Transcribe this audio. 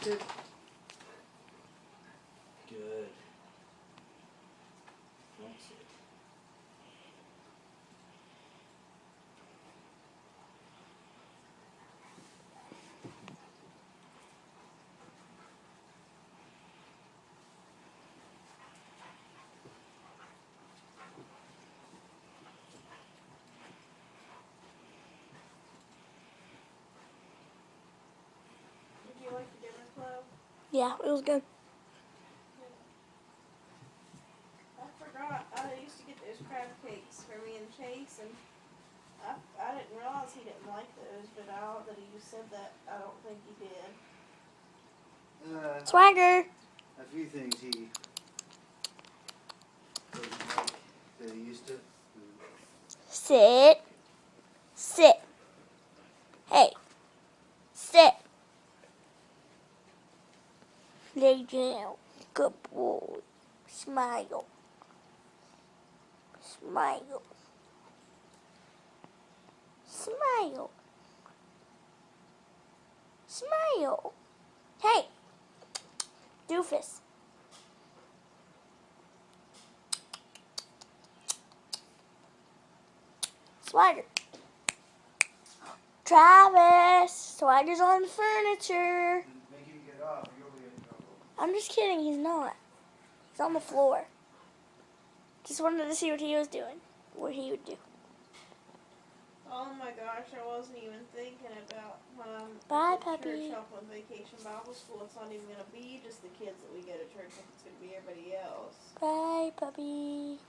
Sit. Good. Don't sit. Did you like the dinner club? Yeah, it was good. I forgot. I used to get those crab cakes for me and Chase, and I didn't realize he didn't like those, but now that you said that, I don't think he did. Swagger. A few things he doesn't like that he used to. Sit. Sit. Hey. Sit. Lay down. Good boy. Smile. Smile. Smile. Smile. Hey. Doofus. Swagger. Travis. Swagger's on the furniture. Make him get off, or you'll be in trouble. I'm just kidding. He's not. He's on the floor. Just wanted to see what he was doing. What he would do. Oh my gosh, I wasn't even thinking about when I'm Bye, at puppy. church helping Vacation Bible School. It's not even going to be just the kids that we go to church with. It's going to be everybody else. Bye, puppy.